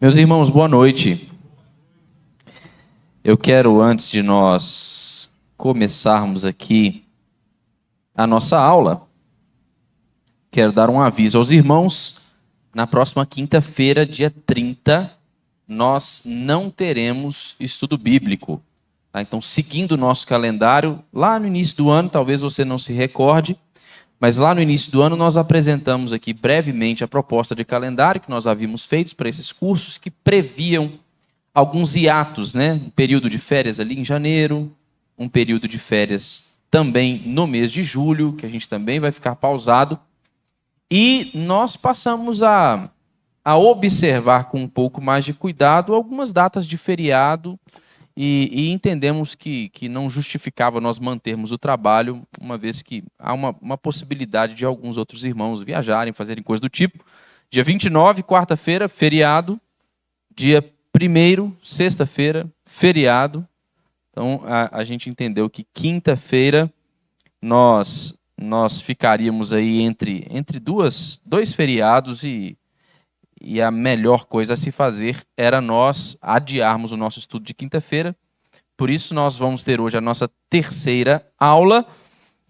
Meus irmãos, boa noite. Eu quero, antes de nós começarmos aqui a nossa aula, quero dar um aviso aos irmãos. Na próxima quinta-feira, dia 30, nós não teremos estudo bíblico. Tá? Então, seguindo o nosso calendário, lá no início do ano, talvez você não se recorde, mas lá no início do ano nós apresentamos aqui brevemente a proposta de calendário que nós havíamos feito para esses cursos que previam alguns hiatos, né? Um período de férias ali em janeiro, um período de férias também no mês de julho, que a gente também vai ficar pausado. E nós passamos a observar com um pouco mais de cuidado algumas datas de feriado e entendemos que não justificava nós mantermos o trabalho, uma vez que há uma possibilidade de alguns outros irmãos viajarem, fazerem coisa do tipo. Dia 29, quarta-feira, feriado. Dia 1º, sexta-feira, feriado. Então, a gente entendeu que quinta-feira nós ficaríamos aí entre dois feriados e a melhor coisa a se fazer era nós adiarmos o nosso estudo de quinta-feira. Por isso, nós vamos ter hoje a nossa terceira aula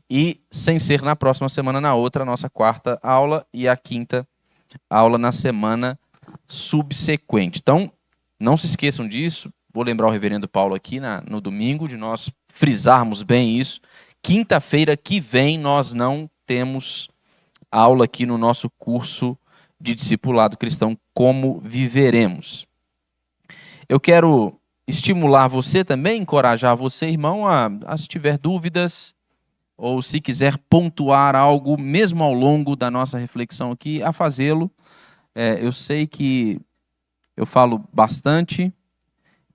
e, sem ser na próxima semana, na outra, a nossa quarta aula e a quinta aula na semana subsequente. Então, não se esqueçam disso. Vou lembrar o reverendo Paulo aqui no domingo, de nós frisarmos bem isso. Quinta-feira que vem nós não temos aula aqui no nosso curso de discipulado cristão, Como Viveremos. Eu quero estimular você também, encorajar você, irmão, a se tiver dúvidas ou se quiser pontuar algo, mesmo ao longo da nossa reflexão aqui, a fazê-lo. Eu sei que eu falo bastante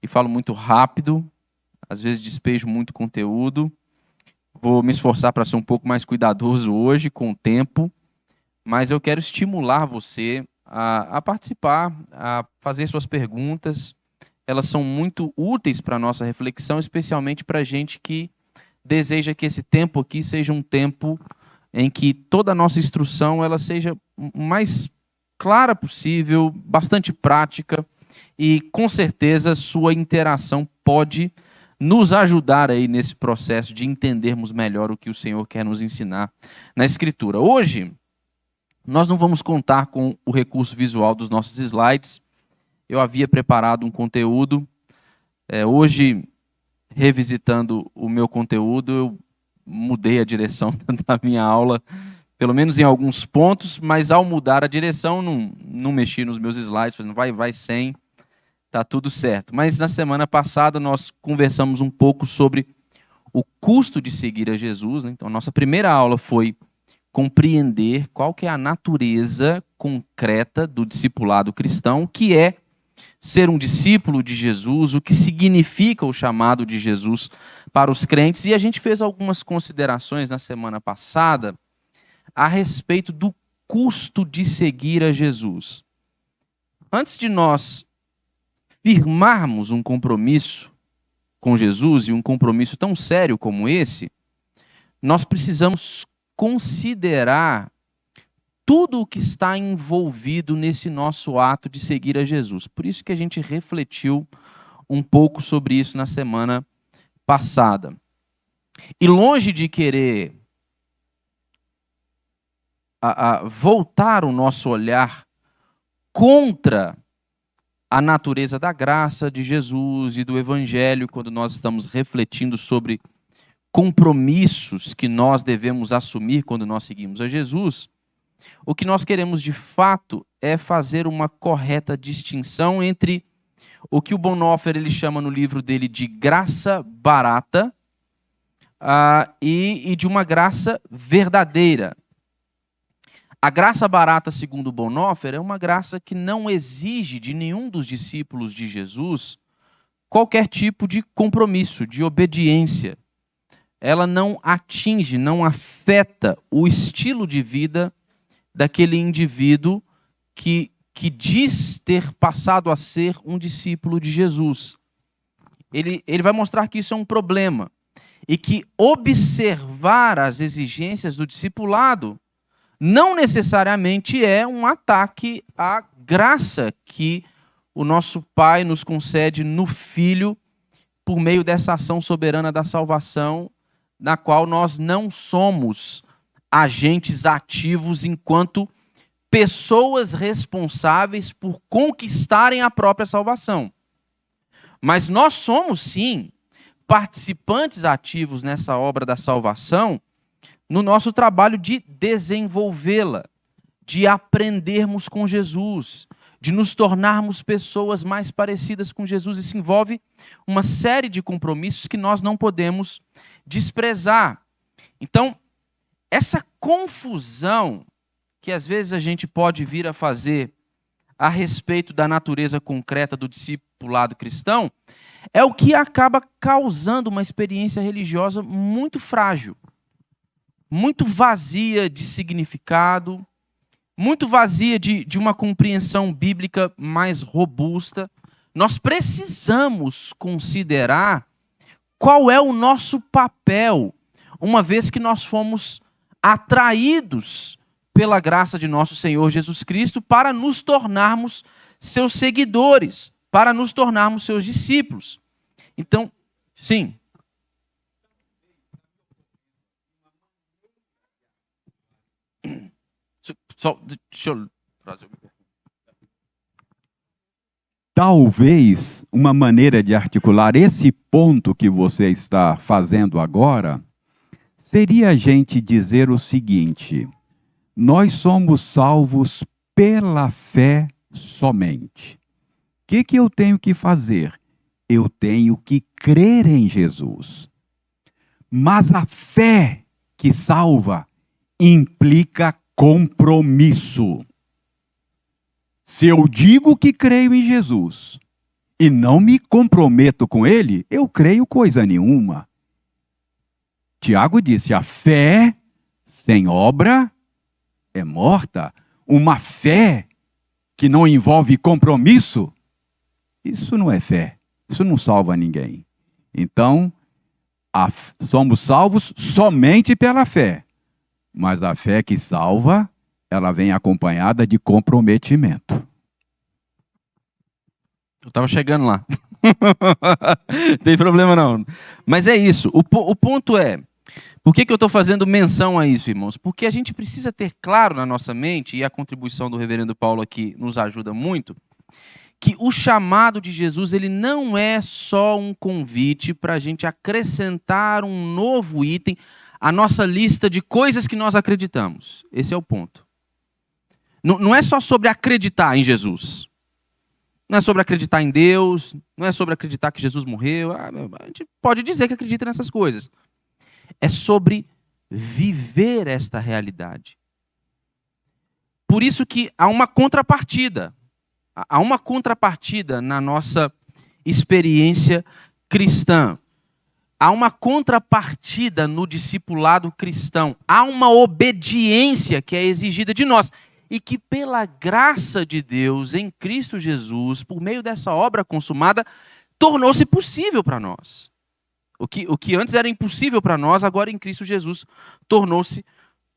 e falo muito rápido, às vezes despejo muito conteúdo. Vou me esforçar para ser um pouco mais cuidadoso hoje com o tempo, mas eu quero estimular você a participar, a fazer suas perguntas. Elas são muito úteis para a nossa reflexão, especialmente para a gente que deseja que esse tempo aqui seja um tempo em que toda a nossa instrução ela seja o mais clara possível, bastante prática, e com certeza sua interação pode nos ajudar aí nesse processo de entendermos melhor o que o Senhor quer nos ensinar na Escritura. Hoje, nós não vamos contar com o recurso visual dos nossos slides. Eu havia preparado um conteúdo. Hoje, revisitando o meu conteúdo, eu mudei a direção da minha aula, pelo menos em alguns pontos, mas ao mudar a direção, não mexi nos meus slides, falei, vai sem, tá tudo certo. Mas na semana passada nós conversamos um pouco sobre o custo de seguir a Jesus, né? Então, a nossa primeira aula foi compreender qual que é a natureza concreta do discipulado cristão, que é ser um discípulo de Jesus, o que significa o chamado de Jesus para os crentes. E a gente fez algumas considerações na semana passada a respeito do custo de seguir a Jesus. Antes de nós firmarmos um compromisso com Jesus, e um compromisso tão sério como esse, nós precisamos considerar tudo o que está envolvido nesse nosso ato de seguir a Jesus. Por isso que a gente refletiu um pouco sobre isso na semana passada. E longe de querer voltar o nosso olhar contra a natureza da graça de Jesus e do Evangelho, quando nós estamos refletindo sobre compromissos que nós devemos assumir quando nós seguimos a Jesus, o que nós queremos de fato é fazer uma correta distinção entre o que o Bonhoeffer ele chama no livro dele de graça barata e de uma graça verdadeira. A graça barata, segundo o Bonhoeffer, é uma graça que não exige de nenhum dos discípulos de Jesus qualquer tipo de compromisso, de obediência. Ela não atinge, não afeta o estilo de vida daquele indivíduo que diz ter passado a ser um discípulo de Jesus. Ele vai mostrar que isso é um problema e que observar as exigências do discipulado não necessariamente é um ataque à graça que o nosso Pai nos concede no Filho, por meio dessa ação soberana da salvação, na qual nós não somos agentes ativos enquanto pessoas responsáveis por conquistarem a própria salvação. Mas nós somos, sim, participantes ativos nessa obra da salvação, no nosso trabalho de desenvolvê-la, de aprendermos com Jesus, de nos tornarmos pessoas mais parecidas com Jesus. Isso envolve uma série de compromissos que nós não podemos desprezar. Então, essa confusão que às vezes a gente pode vir a fazer a respeito da natureza concreta do discipulado cristão é o que acaba causando uma experiência religiosa muito frágil, muito vazia de significado, muito vazia de uma compreensão bíblica mais robusta. Nós precisamos considerar qual é o nosso papel, uma vez que nós fomos atraídos pela graça de nosso Senhor Jesus Cristo para nos tornarmos seus seguidores, para nos tornarmos seus discípulos. Então, sim. Deixa eu trazer o microfone. Talvez uma maneira de articular esse ponto que você está fazendo agora seria a gente dizer o seguinte: nós somos salvos pela fé somente. O que eu tenho que fazer? Eu tenho que crer em Jesus. Mas a fé que salva implica compromisso. Se eu digo que creio em Jesus e não me comprometo com ele, eu creio coisa nenhuma. Tiago disse: a fé sem obra é morta. Uma fé que não envolve compromisso, isso não é fé. Isso não salva ninguém. Então, somos salvos somente pela fé. Mas a fé que salva, ela vem acompanhada de comprometimento. Eu estava chegando lá. Não tem problema não. Mas é isso. O ponto é, por que eu estou fazendo menção a isso, irmãos? Porque a gente precisa ter claro na nossa mente, e a contribuição do reverendo Paulo aqui nos ajuda muito, que o chamado de Jesus ele não é só um convite para a gente acrescentar um novo item à nossa lista de coisas que nós acreditamos. Esse é o ponto. Não é só sobre acreditar em Jesus. Não é sobre acreditar em Deus. Não é sobre acreditar que Jesus morreu. A gente pode dizer que acredita nessas coisas. É sobre viver esta realidade. Por isso que há uma contrapartida. Há uma contrapartida na nossa experiência cristã. Há uma contrapartida no discipulado cristão. Há uma obediência que é exigida de nós. E que pela graça de Deus em Cristo Jesus, por meio dessa obra consumada, tornou-se possível para nós. O que antes era impossível para nós, agora em Cristo Jesus tornou-se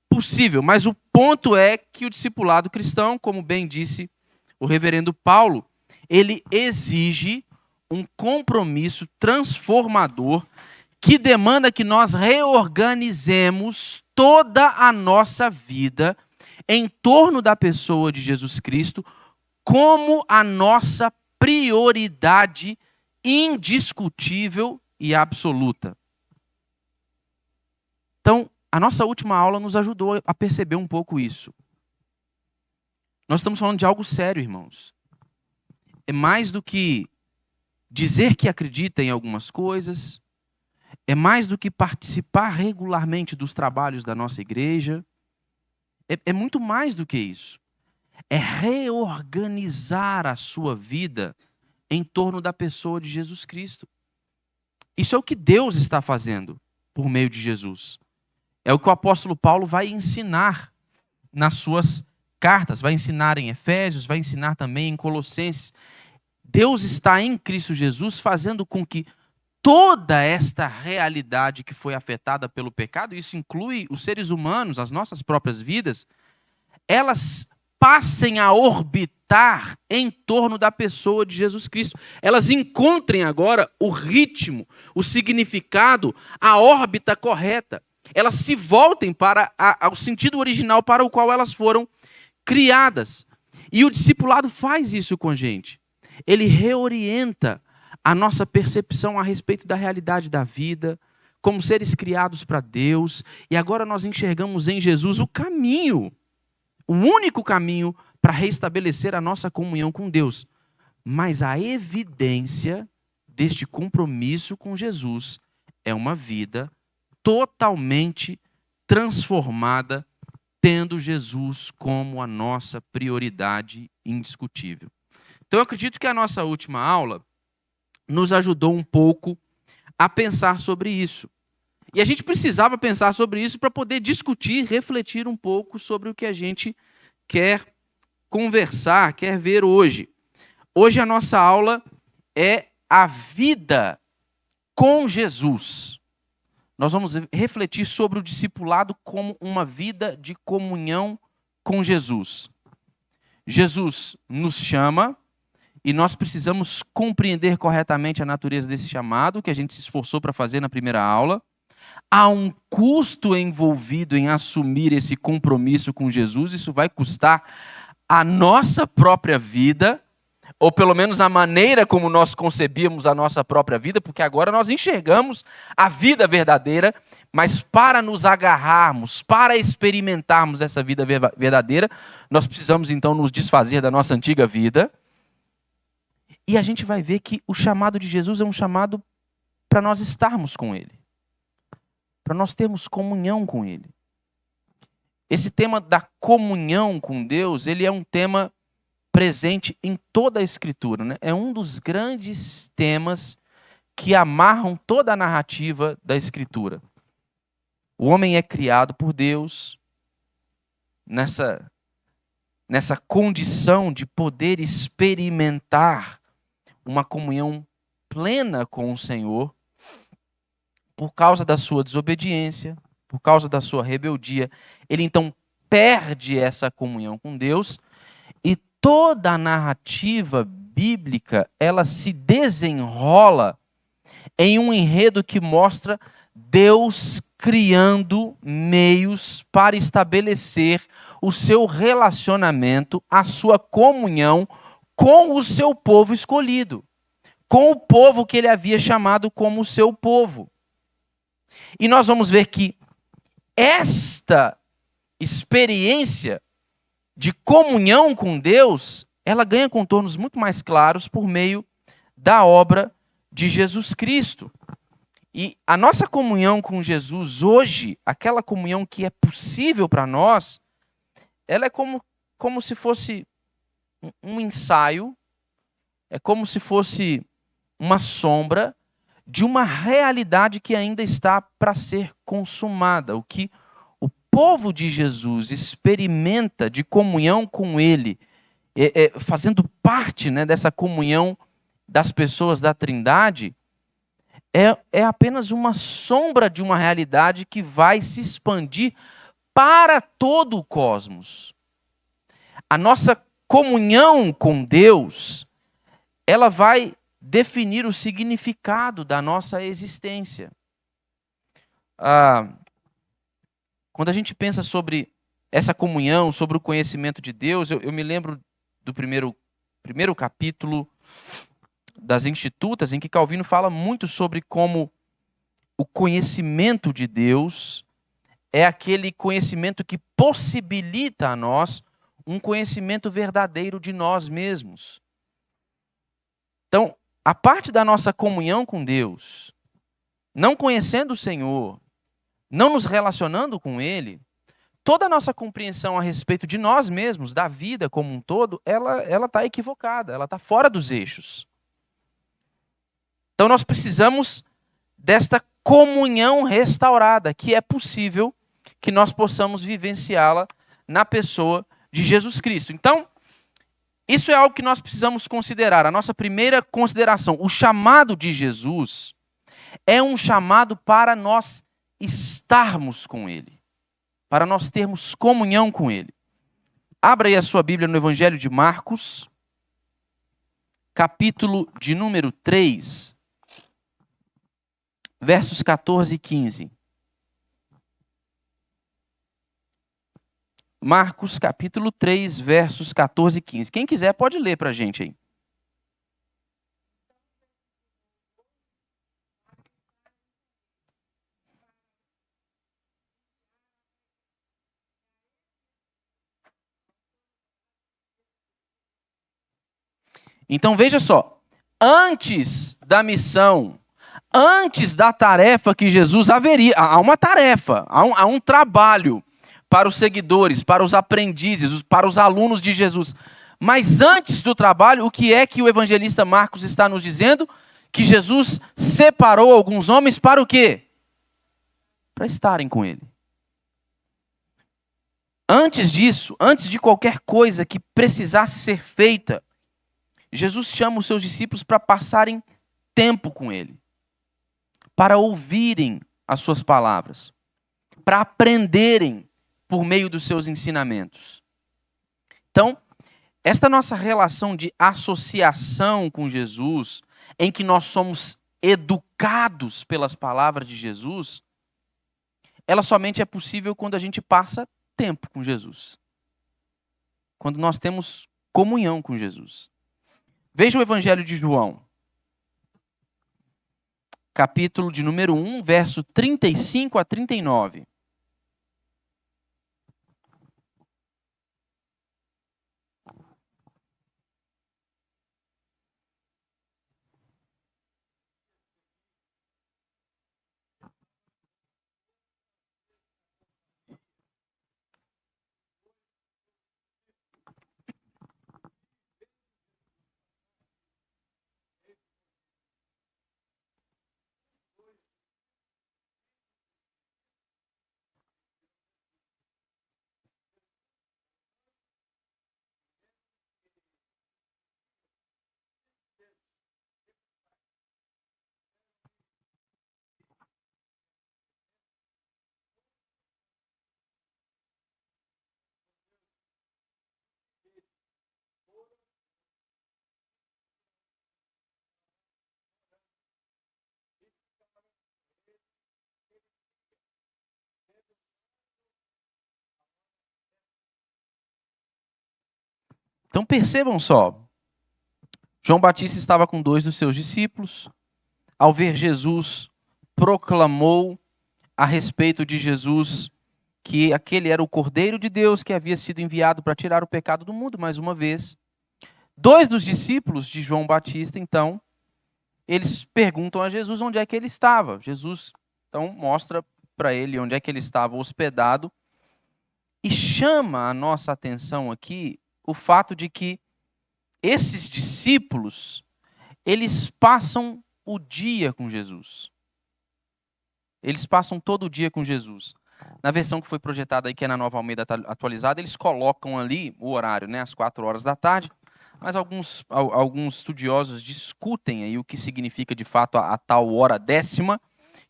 possível. Mas o ponto é que o discipulado cristão, como bem disse o reverendo Paulo, ele exige um compromisso transformador que demanda que nós reorganizemos toda a nossa vida em torno da pessoa de Jesus Cristo como a nossa prioridade indiscutível e absoluta. Então, a nossa última aula nos ajudou a perceber um pouco isso. Nós estamos falando de algo sério, irmãos. É mais do que dizer que acredita em algumas coisas, é mais do que participar regularmente dos trabalhos da nossa igreja, é muito mais do que isso. É reorganizar a sua vida em torno da pessoa de Jesus Cristo. Isso é o que Deus está fazendo por meio de Jesus. É o que o apóstolo Paulo vai ensinar nas suas cartas, vai ensinar em Efésios, vai ensinar também em Colossenses. Deus está em Cristo Jesus fazendo com que toda esta realidade que foi afetada pelo pecado, isso inclui os seres humanos, as nossas próprias vidas, elas passem a orbitar em torno da pessoa de Jesus Cristo. Elas encontrem agora o ritmo, o significado, a órbita correta. Elas se voltem para ao sentido original para o qual elas foram criadas. E o discipulado faz isso com a gente. Ele reorienta a nossa percepção a respeito da realidade da vida, como seres criados para Deus, e agora nós enxergamos em Jesus o caminho, o único caminho para restabelecer a nossa comunhão com Deus. Mas a evidência deste compromisso com Jesus é uma vida totalmente transformada, tendo Jesus como a nossa prioridade indiscutível. Então eu acredito que a nossa última aula nos ajudou um pouco a pensar sobre isso. E a gente precisava pensar sobre isso para poder discutir, refletir um pouco sobre o que a gente quer conversar, quer ver hoje. Hoje a nossa aula é a vida com Jesus. Nós vamos refletir sobre o discipulado como uma vida de comunhão com Jesus. Jesus nos chama e nós precisamos compreender corretamente a natureza desse chamado, que a gente se esforçou para fazer na primeira aula. Há um custo envolvido em assumir esse compromisso com Jesus, isso vai custar a nossa própria vida, ou pelo menos a maneira como nós concebíamos a nossa própria vida, porque agora nós enxergamos a vida verdadeira, mas para nos agarrarmos, para experimentarmos essa vida verdadeira, nós precisamos então nos desfazer da nossa antiga vida. E a gente vai ver que o chamado de Jesus é um chamado para nós estarmos com Ele, para nós termos comunhão com Ele. Esse tema da comunhão com Deus, ele é um tema presente em toda a Escritura, né? É um dos grandes temas que amarram toda a narrativa da Escritura. O homem é criado por Deus nessa condição de poder experimentar uma comunhão plena com o Senhor. Por causa da sua desobediência, por causa da sua rebeldia, ele então perde essa comunhão com Deus, e toda a narrativa bíblica, ela se desenrola em um enredo que mostra Deus criando meios para estabelecer o seu relacionamento, a sua comunhão com o seu povo escolhido, com o povo que ele havia chamado como o seu povo. E nós vamos ver que esta experiência de comunhão com Deus, ela ganha contornos muito mais claros por meio da obra de Jesus Cristo. E a nossa comunhão com Jesus hoje, aquela comunhão que é possível para nós, ela é como se fosse um ensaio, é como se fosse uma sombra de uma realidade que ainda está para ser consumada. O que o povo de Jesus experimenta de comunhão com Ele, fazendo parte, né, dessa comunhão das pessoas da Trindade, é apenas uma sombra de uma realidade que vai se expandir para todo o cosmos. A nossa comunhão com Deus, ela vai definir o significado da nossa existência. Quando a gente pensa sobre essa comunhão, sobre o conhecimento de Deus, eu me lembro do primeiro capítulo das Institutas, em que Calvino fala muito sobre como o conhecimento de Deus é aquele conhecimento que possibilita a nós um conhecimento verdadeiro de nós mesmos. Então, a parte da nossa comunhão com Deus, não conhecendo o Senhor, não nos relacionando com Ele, toda a nossa compreensão a respeito de nós mesmos, da vida como um todo, ela está equivocada, ela está fora dos eixos. Então nós precisamos desta comunhão restaurada, que é possível que nós possamos vivenciá-la na pessoa de Jesus Cristo. Então, isso é algo que nós precisamos considerar. A nossa primeira consideração, o chamado de Jesus é um chamado para nós estarmos com Ele, para nós termos comunhão com Ele. Abra aí a sua Bíblia no Evangelho de Marcos, capítulo de número 3, versos 14 e 15. Marcos, capítulo 3, versos 14 e 15. Quem quiser pode ler para a gente aí. Então veja só, antes da missão, antes da tarefa que Jesus haveria, há uma tarefa, há um trabalho para os seguidores, para os aprendizes, para os alunos de Jesus. Mas antes do trabalho, o que é que o evangelista Marcos está nos dizendo? Que Jesus separou alguns homens para o quê? Para estarem com ele. Antes disso, antes de qualquer coisa que precisasse ser feita, Jesus chama os seus discípulos para passarem tempo com ele, para ouvirem as suas palavras, para aprenderem por meio dos seus ensinamentos. Então, esta nossa relação de associação com Jesus, em que nós somos educados pelas palavras de Jesus, ela somente é possível quando a gente passa tempo com Jesus. Quando nós temos comunhão com Jesus. Veja o Evangelho de João, capítulo de número 1, verso 35 a 39. Então percebam só, João Batista estava com 2 dos seus discípulos. Ao ver Jesus, proclamou a respeito de Jesus que aquele era o Cordeiro de Deus que havia sido enviado para tirar o pecado do mundo, mais uma vez. 2 dos discípulos de João Batista, então, eles perguntam a Jesus onde é que ele estava. Jesus, então, mostra para ele onde é que ele estava hospedado e chama a nossa atenção aqui o fato de que esses discípulos, eles passam o dia com Jesus. Eles passam todo o dia com Jesus. Na versão que foi projetada aí, que é na Nova Almeida atualizada, eles colocam ali o horário, né, às 4 horas da tarde, mas alguns estudiosos discutem aí o que significa de fato a tal hora décima,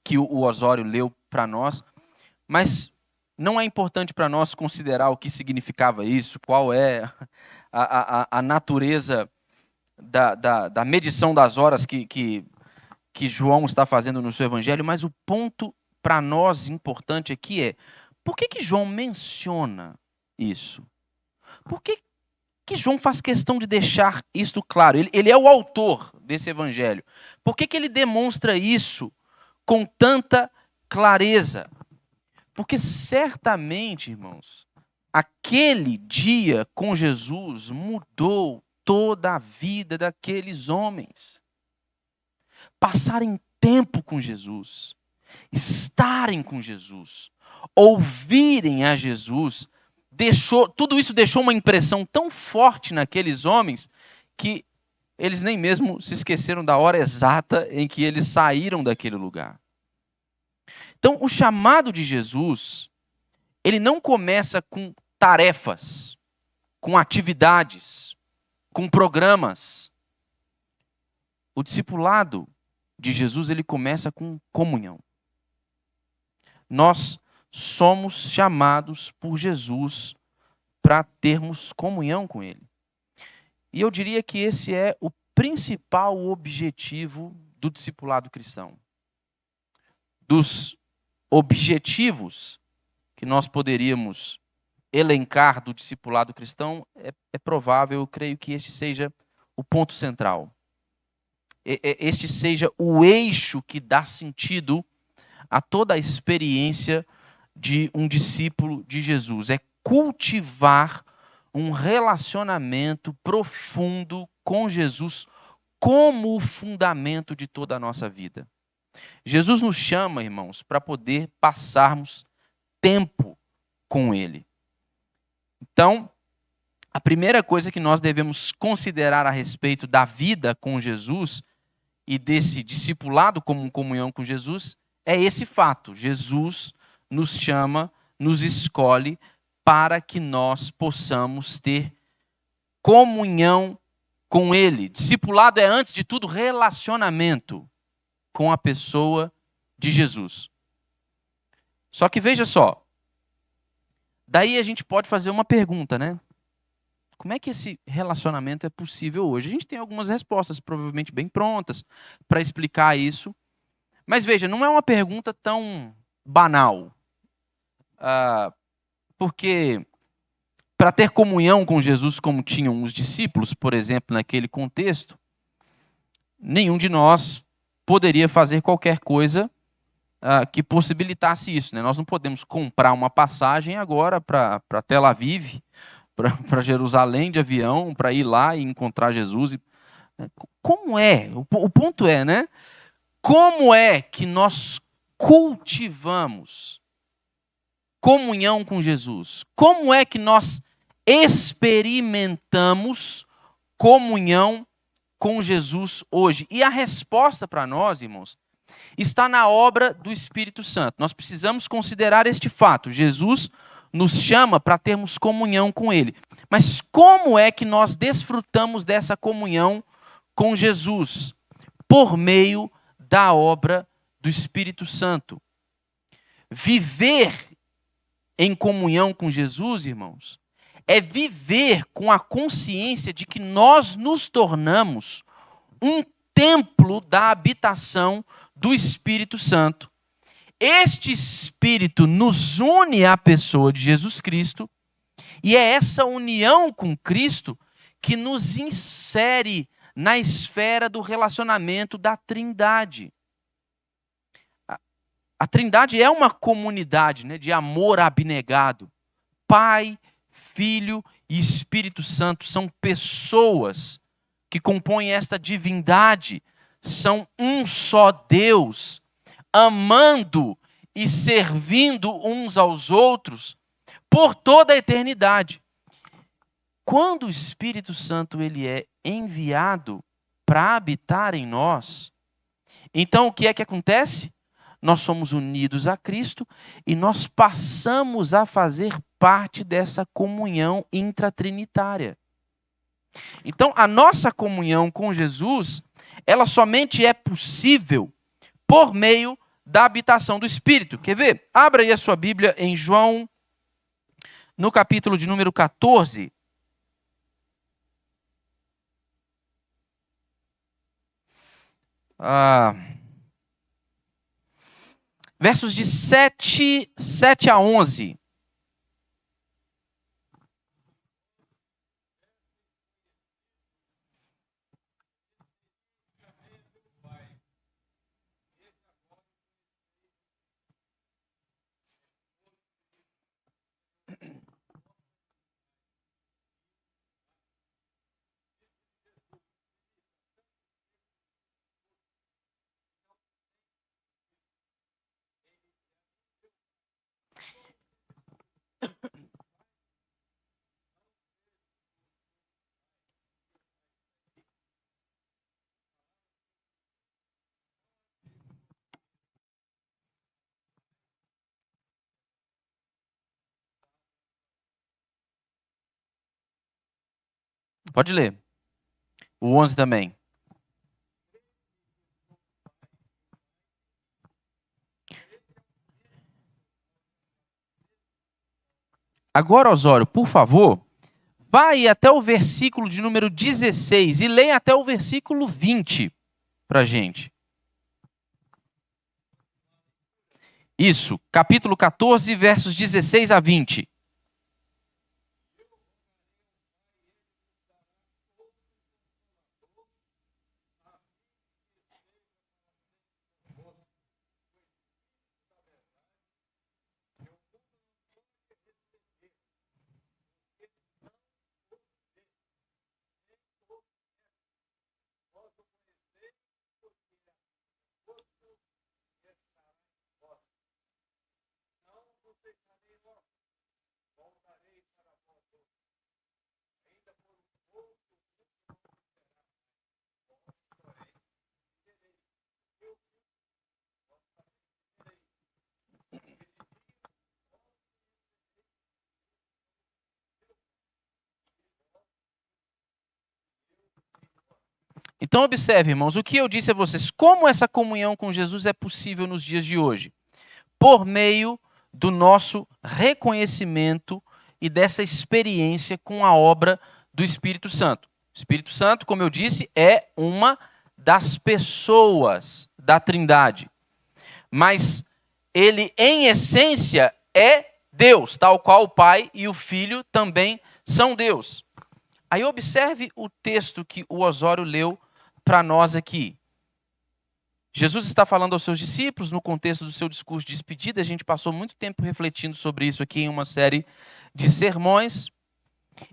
que o Osório leu para nós, mas não é importante para nós considerar o que significava isso, qual é a natureza da medição das horas que João está fazendo no seu evangelho, mas o ponto para nós importante aqui é, por que João menciona isso? Por que João faz questão de deixar isto claro? Ele é o autor desse evangelho. Por que ele demonstra isso com tanta clareza? Porque certamente, irmãos, aquele dia com Jesus mudou toda a vida daqueles homens. Passarem tempo com Jesus, estarem com Jesus, ouvirem a Jesus, tudo isso deixou uma impressão tão forte naqueles homens que eles nem mesmo se esqueceram da hora exata em que eles saíram daquele lugar. Então, o chamado de Jesus, ele não começa com tarefas, com atividades, com programas. O discipulado de Jesus, ele começa com comunhão. Nós somos chamados por Jesus para termos comunhão com Ele. E eu diria que esse é o principal objetivo do discipulado cristão. Dos objetivos que nós poderíamos elencar do discipulado cristão, é provável, eu creio que este seja o ponto central. Este seja o eixo que dá sentido a toda a experiência de um discípulo de Jesus. É cultivar um relacionamento profundo com Jesus como o fundamento de toda a nossa vida. Jesus nos chama, irmãos, para poder passarmos tempo com Ele. Então, a primeira coisa que nós devemos considerar a respeito da vida com Jesus e desse discipulado como comunhão com Jesus é esse fato. Jesus nos chama, nos escolhe para que nós possamos ter comunhão com Ele. Discipulado é, antes de tudo, relacionamento com a pessoa de Jesus. Só que veja só, daí a gente pode fazer uma pergunta, né? Como é que esse relacionamento é possível hoje? A gente tem algumas respostas, provavelmente bem prontas, para explicar isso. Mas veja, não é uma pergunta tão banal. Porque para ter comunhão com Jesus como tinham os discípulos, por exemplo, naquele contexto, nenhum de nós poderia fazer qualquer coisa que possibilitasse isso, né? Nós não podemos comprar uma passagem agora para Tel Aviv, para Jerusalém de avião, para ir lá e encontrar Jesus. Como é? O ponto é, né? Como é que nós cultivamos comunhão com Jesus? Como é que nós experimentamos comunhão com Jesus hoje? E a resposta para nós, irmãos, está na obra do Espírito Santo. Nós precisamos considerar este fato. Jesus nos chama para termos comunhão com Ele. Mas como é que nós desfrutamos dessa comunhão com Jesus? Por meio da obra do Espírito Santo. Viver em comunhão com Jesus, irmãos, é viver com a consciência de que nós nos tornamos um templo da habitação do Espírito Santo. Este Espírito nos une à pessoa de Jesus Cristo, e é essa união com Cristo que nos insere na esfera do relacionamento da Trindade. A Trindade é uma comunidade, né, de amor abnegado. Pai, Filho e Espírito Santo são pessoas que compõem esta divindade, são um só Deus, amando e servindo uns aos outros por toda a eternidade. Quando o Espírito Santo ele é enviado para habitar em nós, então o que é que acontece? Nós somos unidos a Cristo e nós passamos a fazer parte dessa comunhão intratrinitária. Então, a nossa comunhão com Jesus, ela somente é possível por meio da habitação do Espírito. Quer ver? Abra aí a sua Bíblia em João, no capítulo de número 14. Versos de 7 a 11. Pode ler. O 11 também. Agora, Osório, por favor, vai até o versículo de número 16 e leia até o versículo 20 para a gente. Isso, capítulo 14, versos 16 a 20. Então observe, irmãos, o que eu disse a vocês, como essa comunhão com Jesus é possível nos dias de hoje? Por meio do nosso reconhecimento e dessa experiência com a obra do Espírito Santo. O Espírito Santo, como eu disse, é uma das pessoas da Trindade. Mas ele, em essência, é Deus, tal qual o Pai e o Filho também são Deus. Aí observe o texto que o Osório leu para nós aqui. Jesus está falando aos seus discípulos no contexto do seu discurso de despedida. A gente passou muito tempo refletindo sobre isso aqui em uma série de sermões.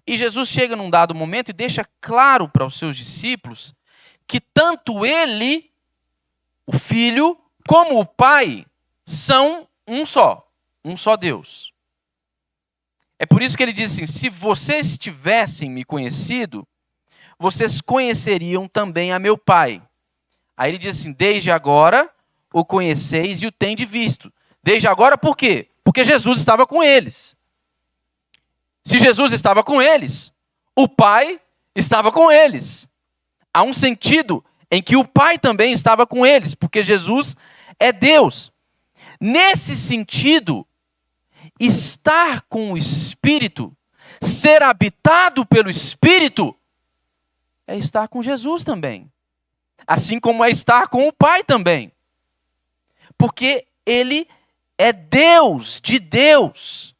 E Jesus chega num dado momento e deixa claro para os seus discípulos que tanto ele, o Filho, como o Pai são um só Deus. É por isso que ele diz assim: se vocês tivessem me conhecido, vocês conheceriam também a meu Pai. Aí ele diz assim: desde agora o conheceis e o tendes visto. Desde agora por quê? Porque Jesus estava com eles. Se Jesus estava com eles, o Pai estava com eles. Há um sentido em que o Pai também estava com eles, porque Jesus é Deus. Nesse sentido, estar com o Espírito, ser habitado pelo Espírito, é estar com Jesus também. Assim como é estar com o Pai também. Porque ele é Deus de Deus.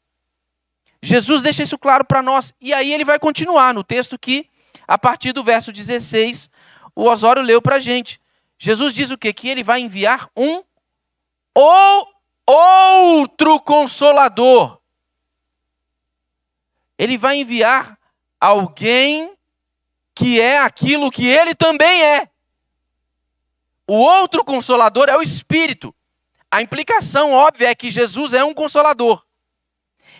Jesus deixa isso claro para nós. E aí ele vai continuar no texto que, a partir do verso 16, o Osório leu para a gente. Jesus diz o quê? Que ele vai enviar um ou outro Consolador. Ele vai enviar alguém que é aquilo que ele também é. O outro Consolador é o Espírito. A implicação óbvia é que Jesus é um Consolador.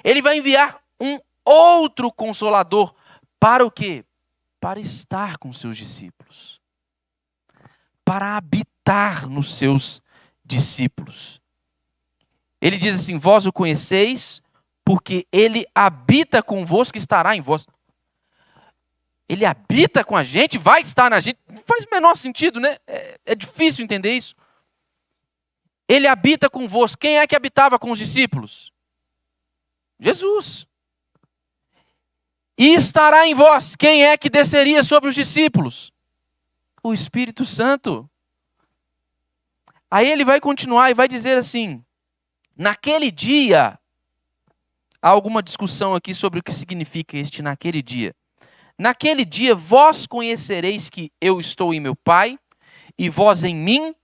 Ele vai enviar um outro Consolador para o quê? Para estar com seus discípulos. Para habitar nos seus discípulos. Ele diz assim: vós o conheceis, porque ele habita convosco e estará em vós. Ele habita com a gente, vai estar na gente. Não faz o menor sentido, né? É difícil entender isso. Ele habita convosco. Quem é que habitava com os discípulos? Jesus. E estará em vós. Quem é que desceria sobre os discípulos? O Espírito Santo. Aí ele vai continuar e vai dizer assim: naquele dia, há alguma discussão aqui sobre o que significa este naquele dia. Naquele dia vós conhecereis que eu estou em meu Pai, e vós em mim,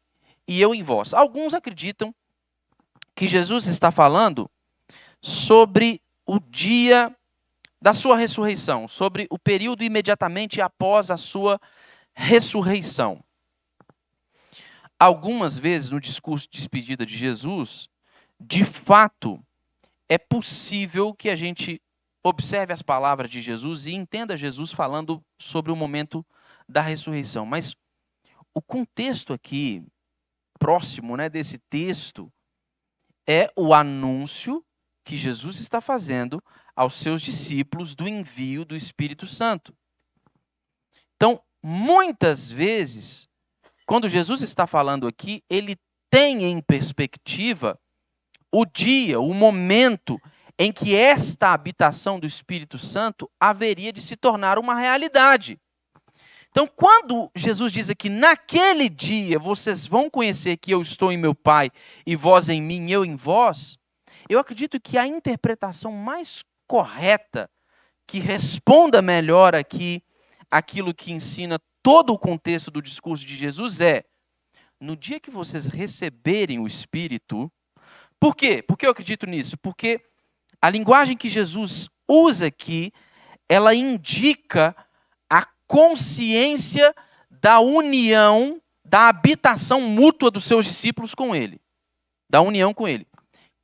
e eu em vós. Alguns acreditam que Jesus está falando sobre o dia da sua ressurreição, sobre o período imediatamente após a sua ressurreição. Algumas vezes no discurso de despedida de Jesus, de fato, é possível que a gente observe as palavras de Jesus e entenda Jesus falando sobre o momento da ressurreição. Mas o contexto aqui, próximo, né, desse texto, é o anúncio que Jesus está fazendo aos seus discípulos do envio do Espírito Santo. Então, muitas vezes, quando Jesus está falando aqui, ele tem em perspectiva o dia, o momento em que esta habitação do Espírito Santo haveria de se tornar uma realidade. Então, quando Jesus diz aqui, naquele dia vocês vão conhecer que eu estou em meu Pai e vós em mim, eu em vós, eu acredito que a interpretação mais correta, que responda melhor aqui aquilo que ensina todo o contexto do discurso de Jesus é, no dia que vocês receberem o Espírito, por quê? Por que eu acredito nisso? Porque a linguagem que Jesus usa aqui, ela indica a consciência da união, da habitação mútua dos seus discípulos com Ele. Da união com Ele.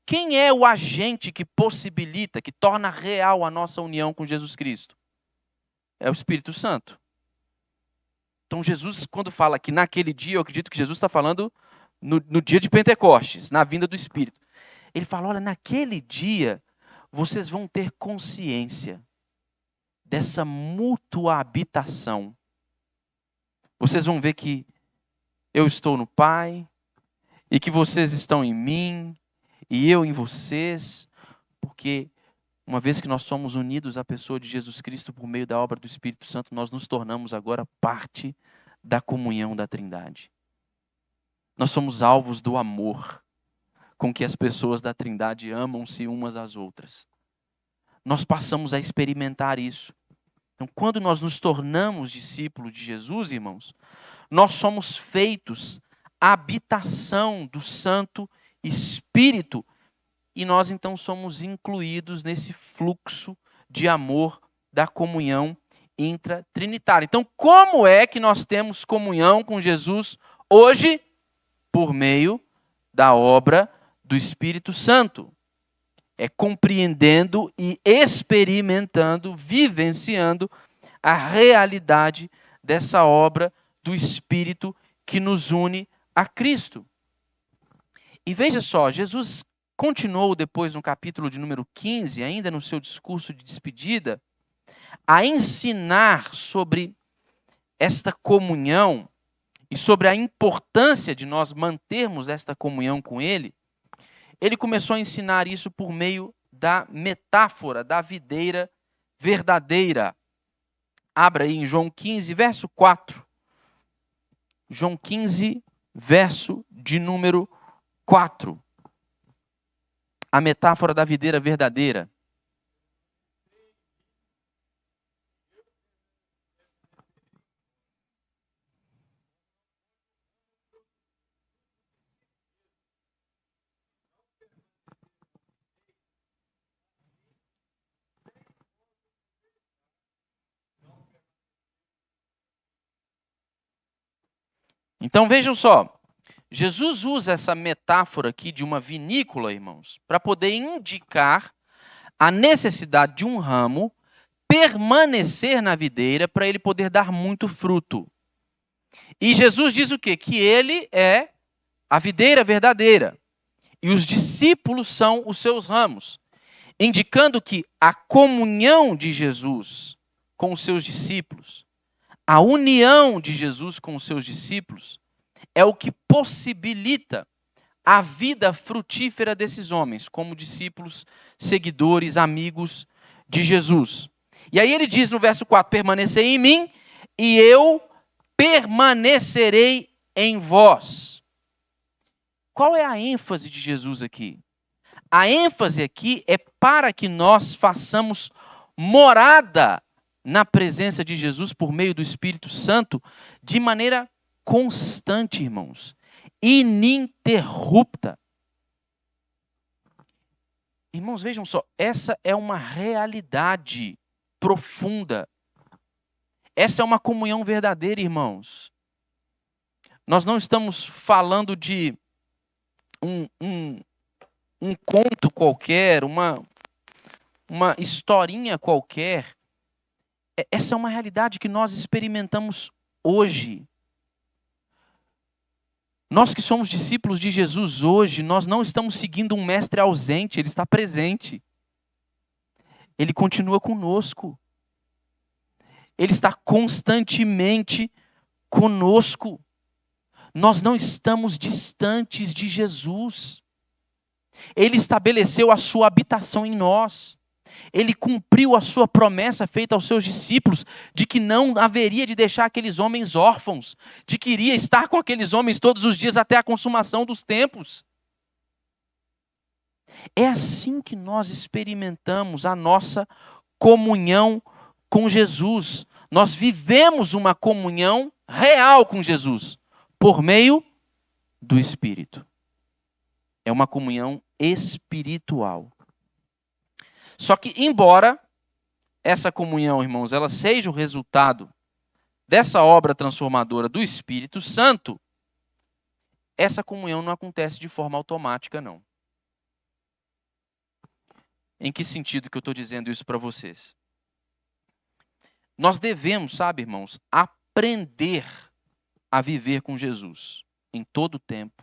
Quem é o agente que possibilita, que torna real a nossa união com Jesus Cristo? É o Espírito Santo. Então Jesus, quando fala que naquele dia, eu acredito que Jesus está falando no dia de Pentecostes, na vinda do Espírito. Ele fala, olha, naquele dia vocês vão ter consciência dessa mútua habitação. Vocês vão ver que eu estou no Pai, e que vocês estão em mim, e eu em vocês, porque uma vez que nós somos unidos à pessoa de Jesus Cristo por meio da obra do Espírito Santo, nós nos tornamos agora parte da comunhão da Trindade. Nós somos alvos do amor com que as pessoas da Trindade amam-se umas às outras. Nós passamos a experimentar isso. Então, quando nós nos tornamos discípulos de Jesus, irmãos, nós somos feitos habitação do Santo Espírito e nós então somos incluídos nesse fluxo de amor da comunhão intratrinitária. Então, como é que nós temos comunhão com Jesus hoje? Por meio da obra do Espírito Santo. É compreendendo e experimentando, vivenciando a realidade dessa obra do Espírito que nos une a Cristo. E veja só, Jesus continuou depois no capítulo de número 15, ainda no seu discurso de despedida, a ensinar sobre esta comunhão e sobre a importância de nós mantermos esta comunhão com Ele. Ele começou a ensinar isso por meio da metáfora da videira verdadeira. Abra aí em João 15, verso 4. João 15, verso de número 4. A metáfora da videira verdadeira. Então vejam só, Jesus usa essa metáfora aqui de uma vinícola, irmãos, para poder indicar a necessidade de um ramo permanecer na videira para ele poder dar muito fruto. E Jesus diz o quê? Que ele é a videira verdadeira e os discípulos são os seus ramos, indicando que a comunhão de Jesus com os seus discípulos, a união de Jesus com os seus discípulos, é o que possibilita a vida frutífera desses homens, como discípulos, seguidores, amigos de Jesus. E aí ele diz no verso 4, permanecei em mim e eu permanecerei em vós. Qual é a ênfase de Jesus aqui? A ênfase aqui é para que nós façamos morada na presença de Jesus por meio do Espírito Santo de maneira constante, irmãos, ininterrupta. Irmãos, vejam só, essa é uma realidade profunda. Essa é uma comunhão verdadeira, irmãos. Nós não estamos falando de um conto qualquer, uma historinha qualquer. Essa é uma realidade que nós experimentamos hoje. Nós que somos discípulos de Jesus hoje, nós não estamos seguindo um mestre ausente, ele está presente. Ele continua conosco. Ele está constantemente conosco. Nós não estamos distantes de Jesus. Ele estabeleceu a sua habitação em nós. Ele cumpriu a sua promessa feita aos seus discípulos de que não haveria de deixar aqueles homens órfãos, de que iria estar com aqueles homens todos os dias até a consumação dos tempos. É assim que nós experimentamos a nossa comunhão com Jesus. Nós vivemos uma comunhão real com Jesus, por meio do Espírito. É uma comunhão espiritual. Só que, embora essa comunhão, irmãos, ela seja o resultado dessa obra transformadora do Espírito Santo, essa comunhão não acontece de forma automática, não. Em que sentido que eu estou dizendo isso para vocês? Nós devemos, sabe, irmãos, aprender a viver com Jesus em todo tempo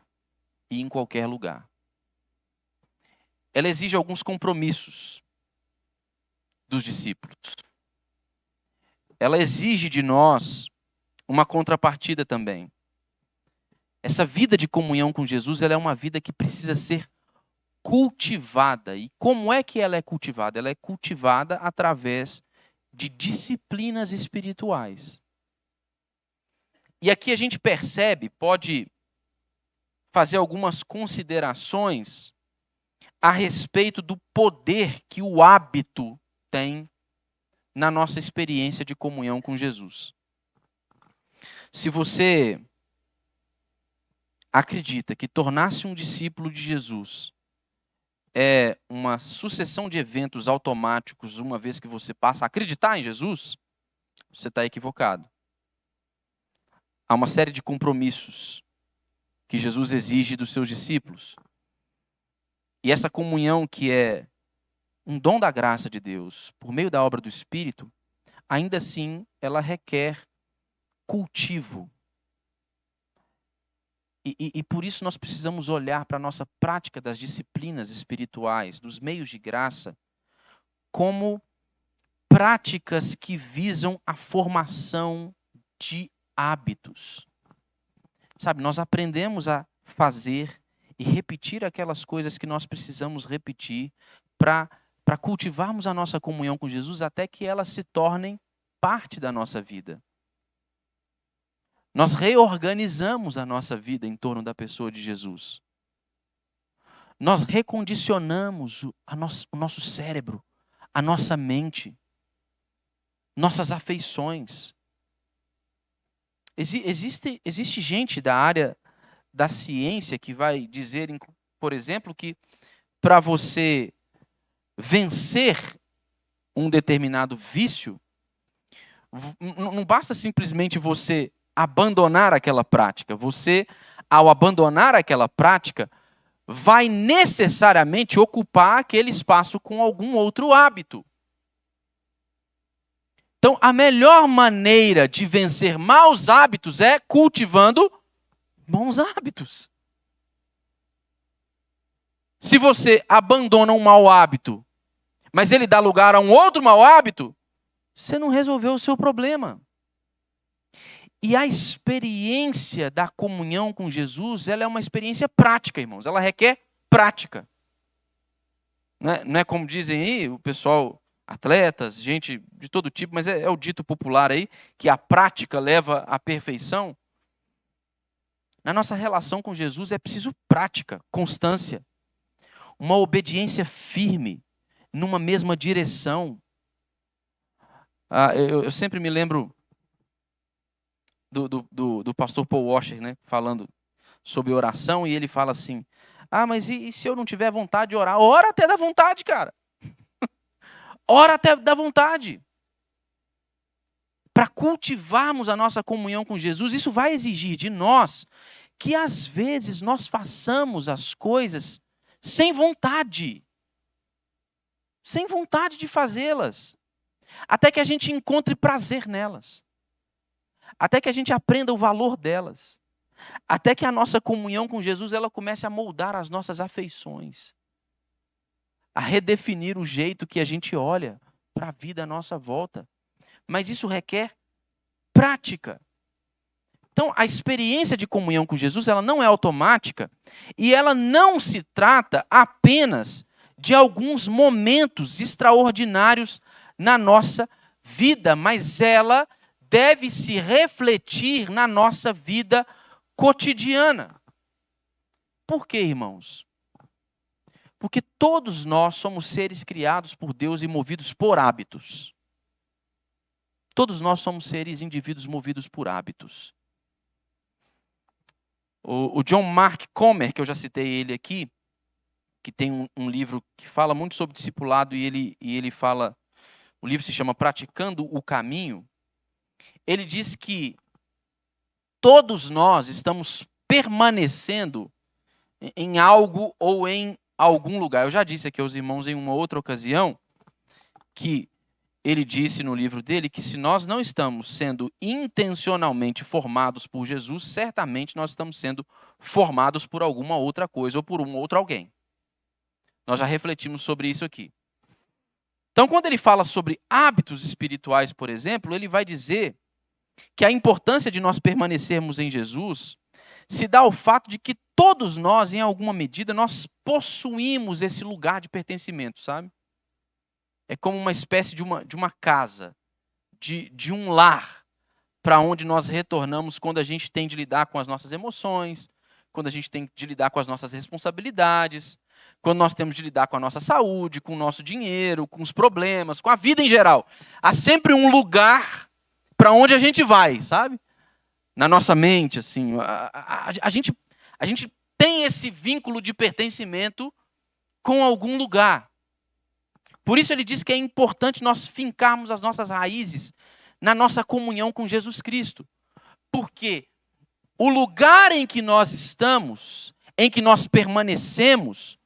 e em qualquer lugar. Ela exige alguns compromissos dos discípulos. Ela exige de nós uma contrapartida também. Essa vida de comunhão com Jesus, ela é uma vida que precisa ser cultivada. E como é que ela é cultivada? Ela é cultivada através de disciplinas espirituais. E aqui a gente percebe, pode fazer algumas considerações a respeito do poder que o hábito tem na nossa experiência de comunhão com Jesus. Se você acredita que tornar-se um discípulo de Jesus é uma sucessão de eventos automáticos uma vez que você passa a acreditar em Jesus, você está equivocado. Há uma série de compromissos que Jesus exige dos seus discípulos. E essa comunhão que é um dom da graça de Deus, por meio da obra do Espírito, ainda assim ela requer cultivo. E por isso nós precisamos olhar para a nossa prática das disciplinas espirituais, dos meios de graça, como práticas que visam a formação de hábitos. Sabe, nós aprendemos a fazer e repetir aquelas coisas que nós precisamos repetir para cultivarmos a nossa comunhão com Jesus até que elas se tornem parte da nossa vida. Nós reorganizamos a nossa vida em torno da pessoa de Jesus. Nós recondicionamos o nosso cérebro, a nossa mente, nossas afeições. Existe gente da área da ciência que vai dizer, por exemplo, que para você vencer um determinado vício, não basta simplesmente você abandonar aquela prática. Você, ao abandonar aquela prática, vai necessariamente ocupar aquele espaço com algum outro hábito. Então, a melhor maneira de vencer maus hábitos é cultivando bons hábitos. Se você abandona um mau hábito, mas ele dá lugar a um outro mau hábito, você não resolveu o seu problema. E a experiência da comunhão com Jesus, ela é uma experiência prática, irmãos. Ela requer prática. Não é como dizem aí o pessoal, atletas, gente de todo tipo, mas é o dito popular aí, que a prática leva à perfeição. Na nossa relação com Jesus é preciso prática, constância. Uma obediência firme, numa mesma direção. Eu sempre me lembro do pastor Paul Washer, né, falando sobre oração, e ele fala assim, mas e se eu não tiver vontade de orar? Ora até da vontade, cara. Ora até da vontade. Para cultivarmos a nossa comunhão com Jesus, isso vai exigir de nós que às vezes nós façamos as coisas sem vontade. Sem vontade de fazê-las. Até que a gente encontre prazer nelas. Até que a gente aprenda o valor delas. Até que a nossa comunhão com Jesus ela comece a moldar as nossas afeições. A redefinir o jeito que a gente olha para a vida à nossa volta. Mas isso requer prática. Então, a experiência de comunhão com Jesus, ela não é automática e ela não se trata apenas de alguns momentos extraordinários na nossa vida, mas ela deve se refletir na nossa vida cotidiana. Por quê, irmãos? Porque todos nós somos seres criados por Deus e movidos por hábitos. Todos nós somos seres, indivíduos movidos por hábitos. O John Mark Comer, que eu já citei ele aqui, que tem um livro que fala muito sobre discipulado e ele fala, o livro se chama Praticando o Caminho. Ele diz que todos nós estamos permanecendo em algo ou em algum lugar. Eu já disse aqui aos irmãos em uma outra ocasião que ele disse no livro dele que se nós não estamos sendo intencionalmente formados por Jesus, certamente nós estamos sendo formados por alguma outra coisa ou por um outro alguém. Nós já refletimos sobre isso aqui. Então, quando ele fala sobre hábitos espirituais, por exemplo, ele vai dizer que a importância de nós permanecermos em Jesus se dá ao fato de que todos nós, em alguma medida, nós possuímos esse lugar de pertencimento, sabe? É como uma espécie de uma casa, de um lar, para onde nós retornamos quando a gente tem de lidar com as nossas emoções, quando a gente tem de lidar com as nossas responsabilidades, quando nós temos de lidar com a nossa saúde, com o nosso dinheiro, com os problemas, com a vida em geral. Há sempre um lugar para onde a gente vai, sabe? Na nossa mente, assim. A gente tem esse vínculo de pertencimento com algum lugar. Por isso ele diz que é importante nós fincarmos as nossas raízes na nossa comunhão com Jesus Cristo. Porque o lugar em que nós estamos, em que nós permanecemos,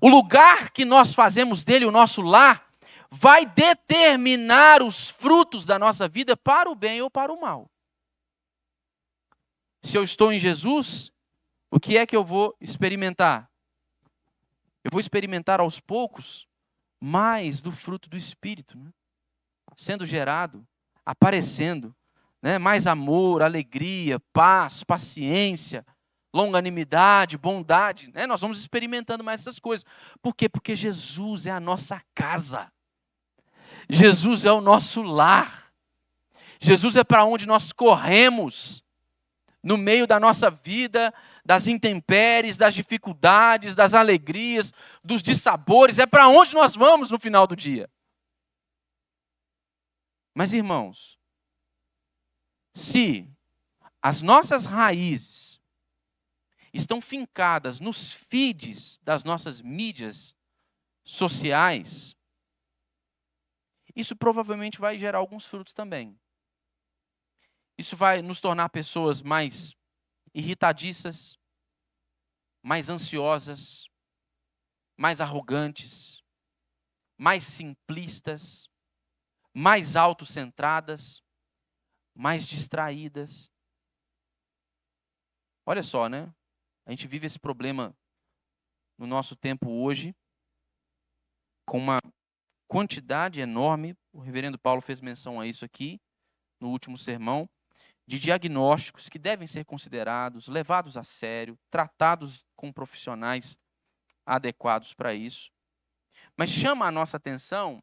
o lugar que nós fazemos dele o nosso lar, vai determinar os frutos da nossa vida para o bem ou para o mal. Se eu estou em Jesus, o que é que eu vou experimentar? Eu vou experimentar aos poucos mais do fruto do Espírito, né? Sendo gerado, aparecendo, né? Mais amor, alegria, paz, paciência, longanimidade, bondade, né? Nós vamos experimentando mais essas coisas. Por quê? Porque Jesus é a nossa casa. Jesus é o nosso lar. Jesus é para onde nós corremos no meio da nossa vida, das intempéries, das dificuldades, das alegrias, dos dissabores. É para onde nós vamos no final do dia. Mas, irmãos, se as nossas raízes estão fincadas nos feeds das nossas mídias sociais, isso provavelmente vai gerar alguns frutos também. Isso vai nos tornar pessoas mais irritadiças, mais ansiosas, mais arrogantes, mais simplistas, mais autocentradas, mais distraídas. Olha só, né? A gente vive esse problema no nosso tempo hoje, com uma quantidade enorme, o reverendo Paulo fez menção a isso aqui, no último sermão, de diagnósticos que devem ser considerados, levados a sério, tratados com profissionais adequados para isso. Mas chama a nossa atenção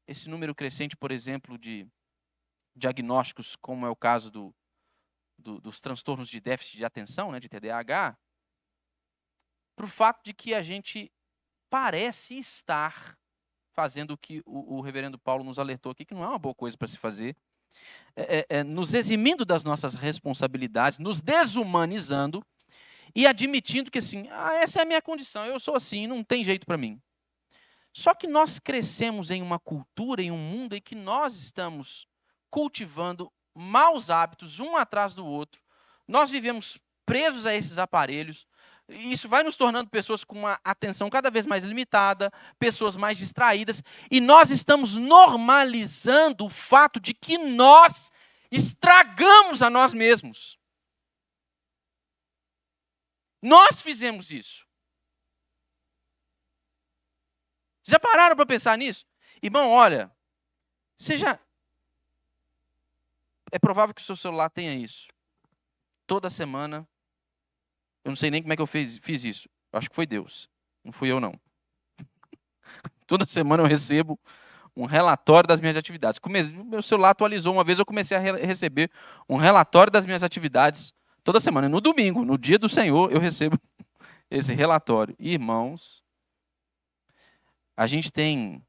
esse número crescente, por exemplo, de diagnósticos, como é o caso dos transtornos de déficit de atenção, né, de TDAH, para o fato de que a gente parece estar fazendo o que o reverendo Paulo nos alertou aqui, que não é uma boa coisa para se fazer, nos eximindo das nossas responsabilidades, nos desumanizando e admitindo que assim, essa é a minha condição, eu sou assim, não tem jeito para mim. Só que nós crescemos em uma cultura, em um mundo em que nós estamos cultivando maus hábitos, um atrás do outro. Nós vivemos presos a esses aparelhos. E isso vai nos tornando pessoas com uma atenção cada vez mais limitada, pessoas mais distraídas. E nós estamos normalizando o fato de que nós estragamos a nós mesmos. Nós fizemos isso. Já pararam para pensar nisso? Irmão, olha, é provável que o seu celular tenha isso. Toda semana, eu não sei nem como é que eu fiz isso. Acho que foi Deus, não fui eu não. Toda semana eu recebo um relatório das minhas atividades. Meu celular atualizou uma vez, eu comecei a receber um relatório das minhas atividades toda semana. E no domingo, no dia do Senhor, eu recebo esse relatório. Irmãos, a gente tem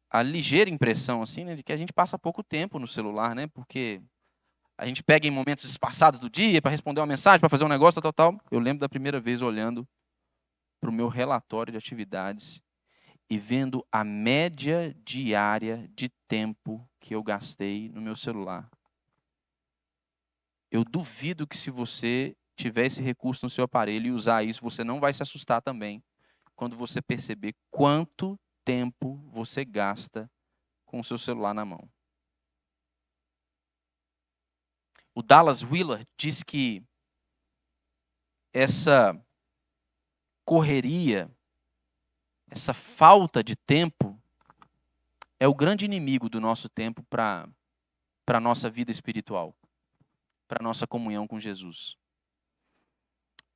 a ligeira impressão assim, né, de que a gente passa pouco tempo no celular, né? Porque a gente pega em momentos espaçados do dia para responder uma mensagem, para fazer um negócio, tal, tal. Eu lembro da primeira vez olhando para o meu relatório de atividades e vendo a média diária de tempo que eu gastei no meu celular. Eu duvido que, se você tiver esse recurso no seu aparelho e usar isso, você não vai se assustar também quando você perceber quanto tempo você gasta com o seu celular na mão. O Dallas Willard diz que essa correria, essa falta de tempo, é o grande inimigo do nosso tempo para a nossa vida espiritual, para a nossa comunhão com Jesus.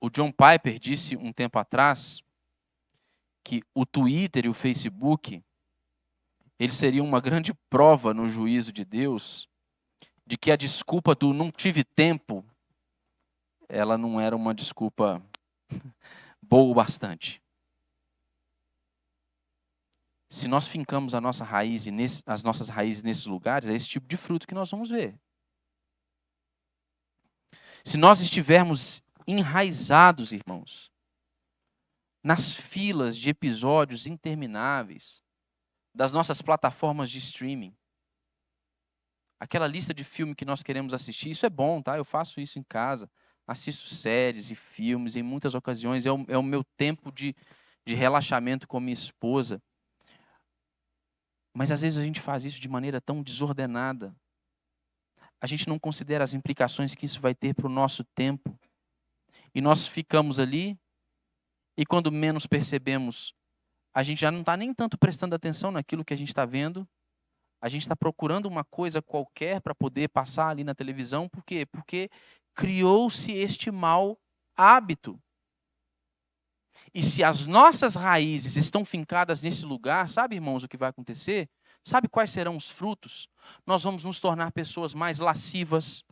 O John Piper disse um tempo atrás que o Twitter e o Facebook, eles seriam uma grande prova no juízo de Deus de que a desculpa do não tive tempo, ela não era uma desculpa boa o bastante. Se nós fincamos a nossa raiz as nossas raízes nesses lugares, é esse tipo de fruto que nós vamos ver. Se nós estivermos enraizados, irmãos, nas filas de episódios intermináveis das nossas plataformas de streaming, aquela lista de filme que nós queremos assistir, isso é bom, tá? Eu faço isso em casa, assisto séries e filmes em muitas ocasiões, é o meu tempo de relaxamento com minha esposa. Mas às vezes a gente faz isso de maneira tão desordenada. A gente não considera as implicações que isso vai ter para o nosso tempo. E nós ficamos ali, e quando menos percebemos, a gente já não está nem tanto prestando atenção naquilo que a gente está vendo. A gente está procurando uma coisa qualquer para poder passar ali na televisão. Por quê? Porque criou-se este mau hábito. E se as nossas raízes estão fincadas nesse lugar, sabe, irmãos, o que vai acontecer? Sabe quais serão os frutos? Nós vamos nos tornar pessoas mais lascivas,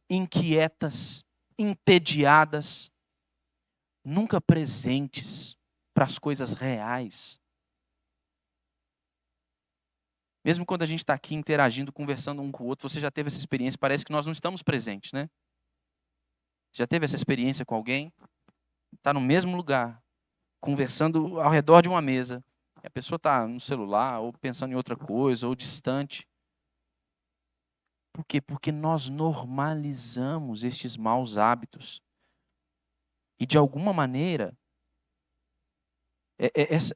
inquietas, entediadas, nunca presentes para as coisas reais. Mesmo quando a gente está aqui interagindo, conversando um com o outro, você já teve essa experiência, parece que nós não estamos presentes, né? Já teve essa experiência com alguém? Está no mesmo lugar, conversando ao redor de uma mesa, e a pessoa está no celular, ou pensando em outra coisa, ou distante. Por quê? Porque nós normalizamos estes maus hábitos. E, de alguma maneira,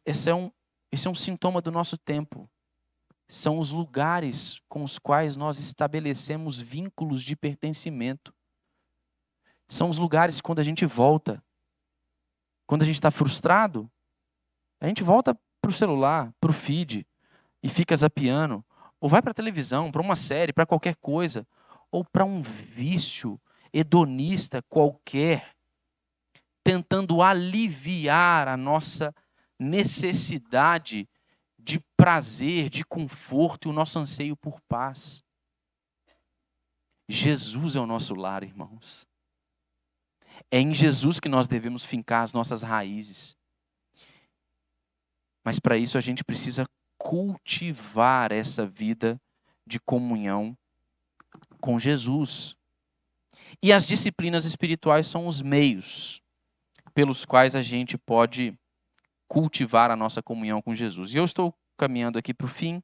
esse é um sintoma do nosso tempo. São os lugares com os quais nós estabelecemos vínculos de pertencimento. São os lugares quando a gente volta. Quando a gente está frustrado, a gente volta para o celular, para o feed, e fica zapeando. Ou vai para a televisão, para uma série, para qualquer coisa. Ou para um vício hedonista qualquer, tentando aliviar a nossa necessidade de prazer, de conforto e o nosso anseio por paz. Jesus é o nosso lar, irmãos. É em Jesus que nós devemos fincar as nossas raízes. Mas para isso a gente precisa cultivar essa vida de comunhão com Jesus. E as disciplinas espirituais são os meios pelos quais a gente pode cultivar a nossa comunhão com Jesus. E eu estou caminhando aqui para o fim.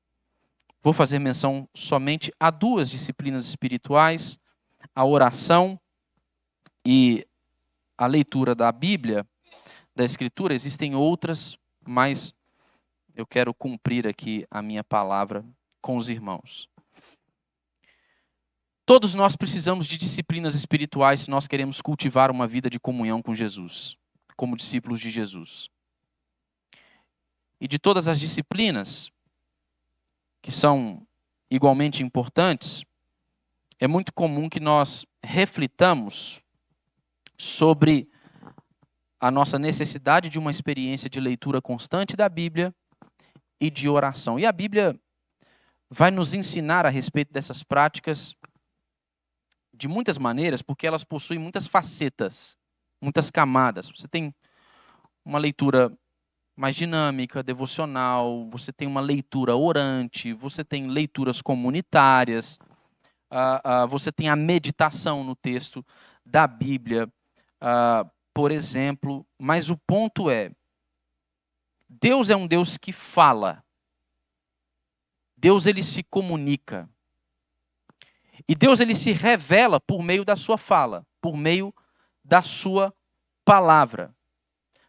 Vou fazer menção somente a duas disciplinas espirituais: a oração e a leitura da Bíblia, da Escritura. Existem outras, mas eu quero cumprir aqui a minha palavra com os irmãos. Todos nós precisamos de disciplinas espirituais se nós queremos cultivar uma vida de comunhão com Jesus, como discípulos de Jesus. E de todas as disciplinas, que são igualmente importantes, é muito comum que nós reflitamos sobre a nossa necessidade de uma experiência de leitura constante da Bíblia e de oração. E a Bíblia vai nos ensinar a respeito dessas práticas de muitas maneiras, porque elas possuem muitas facetas, muitas camadas. Você tem uma leitura mais dinâmica, devocional, você tem uma leitura orante, você tem leituras comunitárias, você tem a meditação no texto da Bíblia, por exemplo. Mas o ponto é, Deus é um Deus que fala. Deus, ele se comunica. E Deus, ele se revela por meio da sua fala, por meio da sua palavra.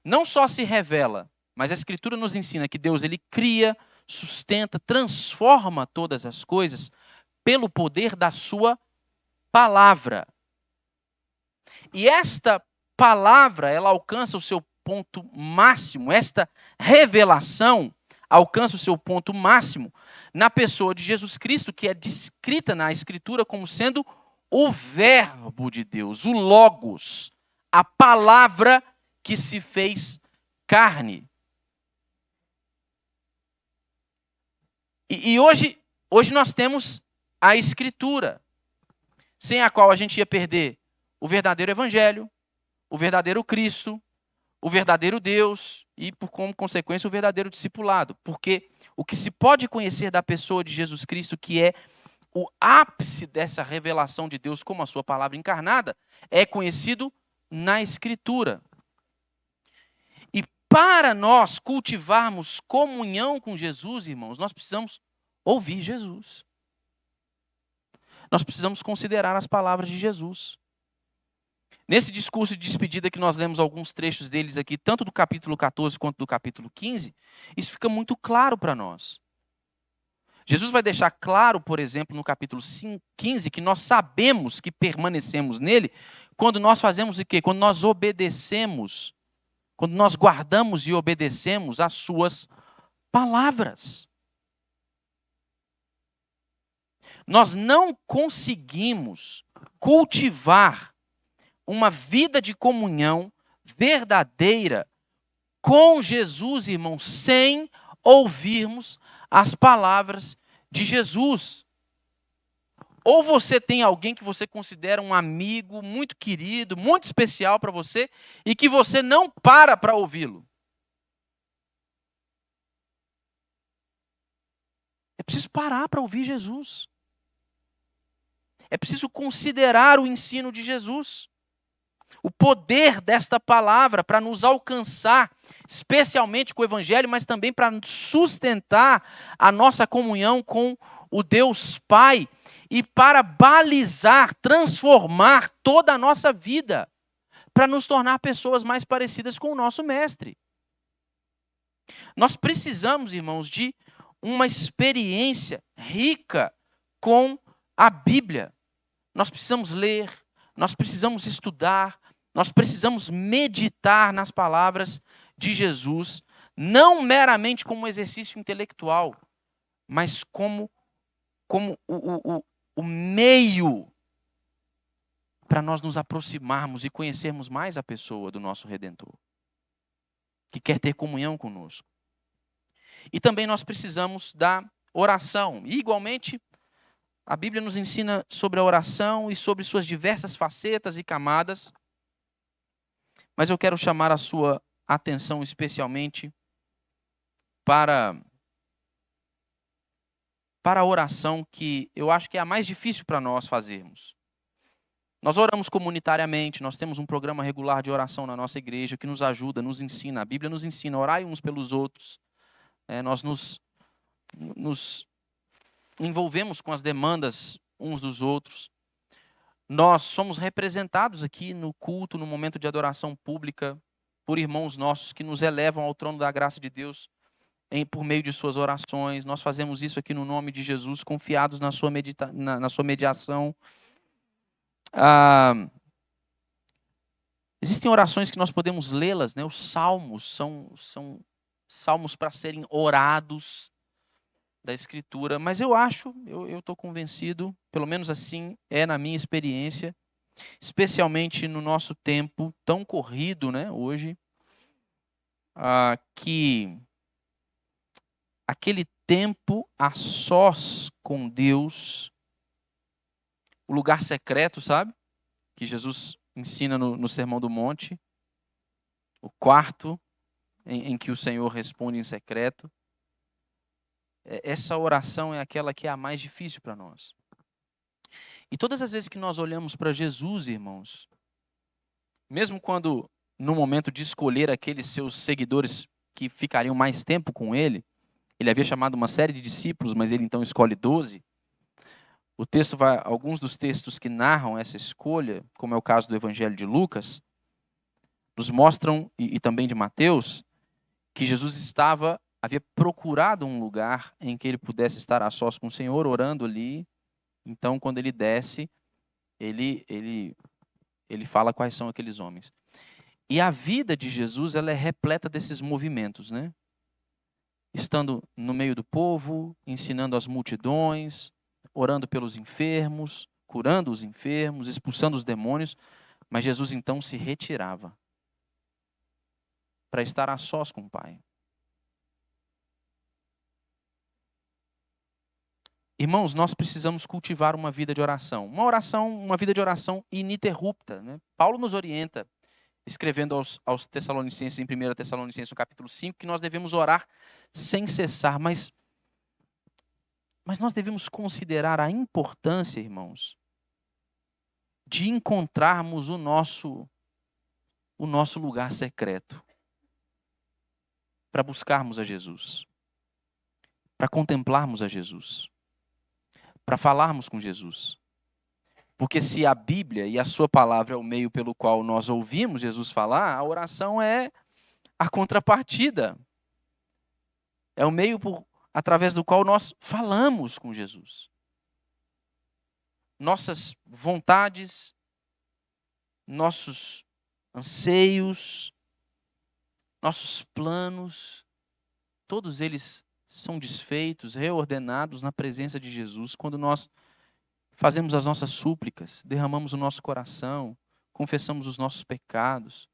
Não só se revela, mas a Escritura nos ensina que Deus, ele cria, sustenta, transforma todas as coisas pelo poder da sua palavra. E esta palavra, ela alcança o seu ponto máximo, esta revelação alcança o seu ponto máximo na pessoa de Jesus Cristo, que é descrita na Escritura como sendo o Verbo de Deus, o Logos, a palavra que se fez carne. E hoje nós temos a Escritura, sem a qual a gente ia perder o verdadeiro Evangelho, o verdadeiro Cristo, o verdadeiro Deus e, por como consequência, o verdadeiro discipulado. Porque o que se pode conhecer da pessoa de Jesus Cristo, que é o ápice dessa revelação de Deus como a sua palavra encarnada, é conhecido na Escritura. E para nós cultivarmos comunhão com Jesus, irmãos, nós precisamos ouvir Jesus. Nós precisamos considerar as palavras de Jesus. Nesse discurso de despedida que nós lemos alguns trechos deles aqui, tanto do capítulo 14 quanto do capítulo 15, isso fica muito claro para nós. Jesus vai deixar claro, por exemplo, no capítulo 15, que nós sabemos que permanecemos nele quando nós fazemos o quê? Quando nós obedecemos, quando nós guardamos e obedecemos as suas palavras. Nós não conseguimos cultivar uma vida de comunhão verdadeira com Jesus, irmãos, sem ouvirmos as palavras de Jesus. Ou você tem alguém que você considera um amigo muito querido, muito especial para você, e que você não para ouvi-lo. É preciso parar para ouvir Jesus. É preciso considerar o ensino de Jesus. O poder desta palavra para nos alcançar, especialmente com o Evangelho, mas também para sustentar a nossa comunhão com o Deus Pai e para balizar, transformar toda a nossa vida, para nos tornar pessoas mais parecidas com o nosso Mestre. Nós precisamos, irmãos, de uma experiência rica com a Bíblia. Nós precisamos ler, nós precisamos estudar, nós precisamos meditar nas palavras de Jesus, não meramente como um exercício intelectual, mas como o meio para nós nos aproximarmos e conhecermos mais a pessoa do nosso Redentor, que quer ter comunhão conosco. E também nós precisamos da oração. E, igualmente, a Bíblia nos ensina sobre a oração e sobre suas diversas facetas e camadas. Mas eu quero chamar a sua atenção especialmente para a oração que eu acho que é a mais difícil para nós fazermos. Nós oramos comunitariamente, nós temos um programa regular de oração na nossa igreja que nos ajuda, nos ensina. A Bíblia nos ensina a orar uns pelos outros. Nós nos envolvemos com as demandas uns dos outros. Nós somos representados aqui no culto, no momento de adoração pública, por irmãos nossos que nos elevam ao trono da graça de Deus por meio de suas orações. Nós fazemos isso aqui no nome de Jesus, confiados na sua mediação. Existem orações que nós podemos lê-las, né? Os salmos são salmos para serem orados da Escritura, mas eu estou convencido, pelo menos assim é na minha experiência, especialmente no nosso tempo tão corrido, né, hoje, que aquele tempo a sós com Deus, o lugar secreto, sabe? Que Jesus ensina no Sermão do Monte, o quarto em que o Senhor responde em secreto. Essa oração é aquela que é a mais difícil para nós. E todas as vezes que nós olhamos para Jesus, irmãos, mesmo quando no momento de escolher aqueles seus seguidores que ficariam mais tempo com ele havia chamado uma série de discípulos, mas ele então escolhe 12. Alguns dos textos que narram essa escolha, como é o caso do Evangelho de Lucas, nos mostram, e também de Mateus, que Jesus havia procurado um lugar em que ele pudesse estar a sós com o Senhor, orando ali. Então, quando ele desce, ele fala quais são aqueles homens. E a vida de Jesus, ela é repleta desses movimentos, né? Estando no meio do povo, ensinando as multidões, orando pelos enfermos, curando os enfermos, expulsando os demônios, mas Jesus então se retirava para estar a sós com o Pai. Irmãos, nós precisamos cultivar uma vida de oração. Uma vida de oração ininterrupta, né? Paulo nos orienta, escrevendo aos Tessalonicenses, em 1 Tessalonicenses, no capítulo 5, que nós devemos orar sem cessar, mas nós devemos considerar a importância, irmãos, de encontrarmos o nosso lugar secreto, para buscarmos a Jesus, para contemplarmos a Jesus, para falarmos com Jesus. Porque se a Bíblia e a sua palavra é o meio pelo qual nós ouvimos Jesus falar, a oração é a contrapartida. É o meio através do qual nós falamos com Jesus. Nossas vontades, nossos anseios, nossos planos, todos eles são desfeitos, reordenados na presença de Jesus quando nós fazemos as nossas súplicas, derramamos o nosso coração, confessamos os nossos pecados,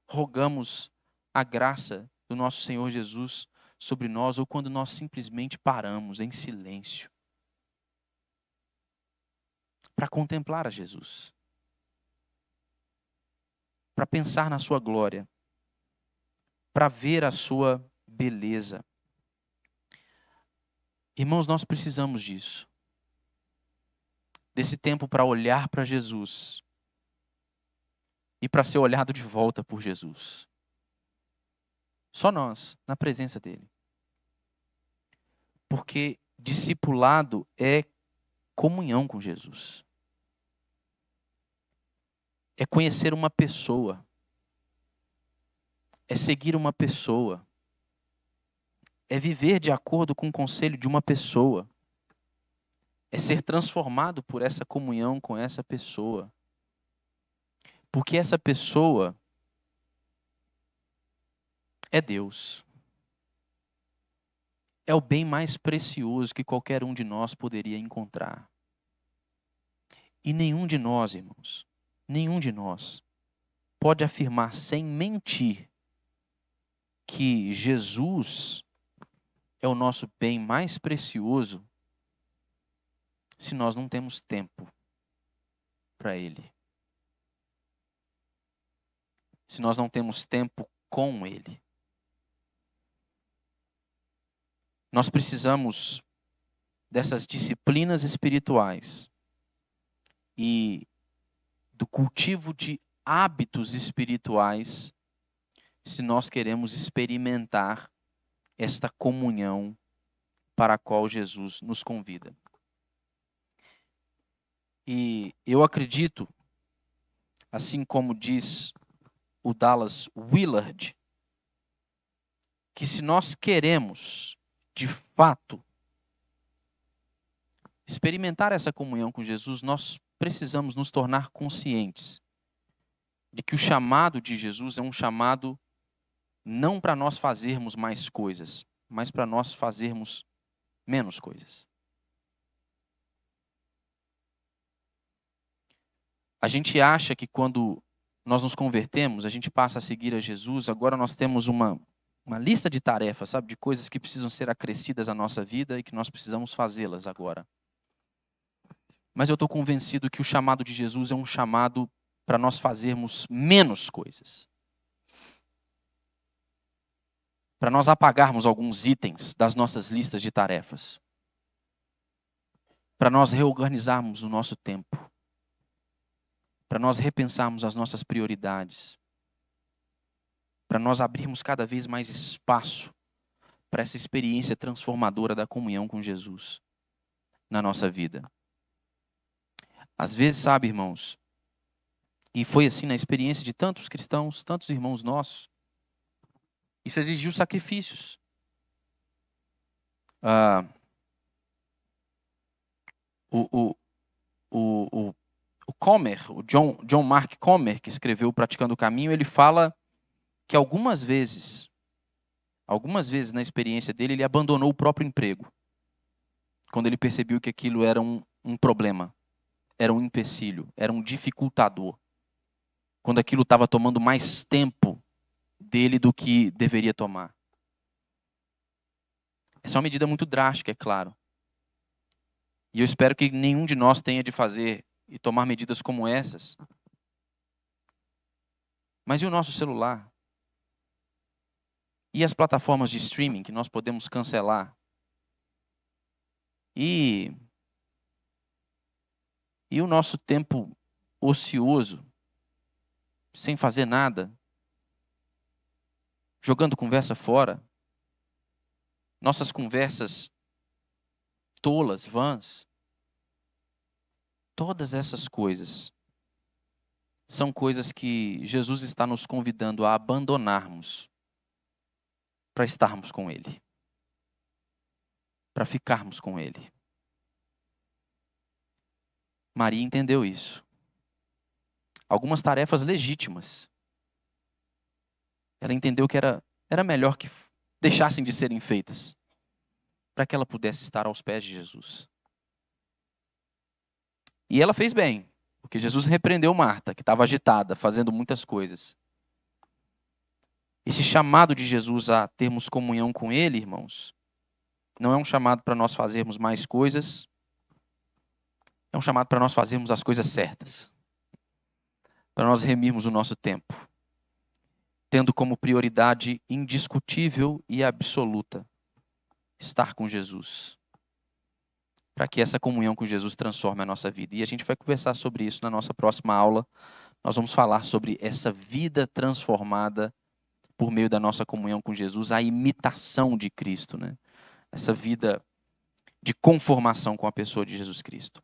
rogamos a graça do nosso Senhor Jesus sobre nós, ou quando nós simplesmente paramos em silêncio para contemplar a Jesus, para pensar na sua glória, para ver a sua beleza. Irmãos, nós precisamos disso. Desse tempo para olhar para Jesus e para ser olhado de volta por Jesus. Só nós, na presença dele. Porque discipulado é comunhão com Jesus. É conhecer uma pessoa. É seguir uma pessoa. É viver de acordo com o conselho de uma pessoa. É ser transformado por essa comunhão com essa pessoa. Porque essa pessoa é Deus. É o bem mais precioso que qualquer um de nós poderia encontrar. E nenhum de nós, irmãos, nenhum de nós pode afirmar sem mentir que Jesus é o nosso bem mais precioso se nós não temos tempo para Ele. Se nós não temos tempo com Ele. Nós precisamos dessas disciplinas espirituais e do cultivo de hábitos espirituais se nós queremos experimentar esta comunhão para a qual Jesus nos convida. E eu acredito, assim como diz o Dallas Willard, que se nós queremos, de fato, experimentar essa comunhão com Jesus, nós precisamos nos tornar conscientes de que o chamado de Jesus é um chamado não para nós fazermos mais coisas, mas para nós fazermos menos coisas. A gente acha que quando nós nos convertemos, a gente passa a seguir a Jesus, agora nós temos uma lista de tarefas, sabe? De coisas que precisam ser acrescidas à nossa vida e que nós precisamos fazê-las agora. Mas eu estou convencido que o chamado de Jesus é um chamado para nós fazermos menos coisas. Para nós apagarmos alguns itens das nossas listas de tarefas. Para nós reorganizarmos o nosso tempo. Para nós repensarmos as nossas prioridades. Para nós abrirmos cada vez mais espaço para essa experiência transformadora da comunhão com Jesus na nossa vida. Às vezes, sabe, irmãos, e foi assim na experiência de tantos cristãos, tantos irmãos nossos, isso exigiu sacrifícios. O Comer, o John Mark Comer, que escreveu Praticando o Caminho, ele fala que algumas vezes na experiência dele, ele abandonou o próprio emprego, quando ele percebeu que aquilo era um problema, era um empecilho, era um dificultador, quando aquilo estava tomando mais tempo dele do que deveria tomar. Essa é uma medida muito drástica, é claro. E eu espero que nenhum de nós tenha de fazer e tomar medidas como essas. Mas e o nosso celular? E as plataformas de streaming que nós podemos cancelar? E o nosso tempo ocioso, sem fazer nada, jogando conversa fora, nossas conversas tolas, vãs, todas essas coisas são coisas que Jesus está nos convidando a abandonarmos para estarmos com Ele, para ficarmos com Ele. Maria entendeu isso. Algumas tarefas legítimas. Ela entendeu que era melhor que deixassem de serem feitas, para que ela pudesse estar aos pés de Jesus. E ela fez bem, porque Jesus repreendeu Marta, que estava agitada, fazendo muitas coisas. Esse chamado de Jesus a termos comunhão com Ele, irmãos, não é um chamado para nós fazermos mais coisas, é um chamado para nós fazermos as coisas certas, para nós remirmos o nosso tempo, tendo como prioridade indiscutível e absoluta estar com Jesus, para que essa comunhão com Jesus transforme a nossa vida. E a gente vai conversar sobre isso na nossa próxima aula. Nós vamos falar sobre essa vida transformada por meio da nossa comunhão com Jesus, a imitação de Cristo, né? Essa vida de conformação com a pessoa de Jesus Cristo.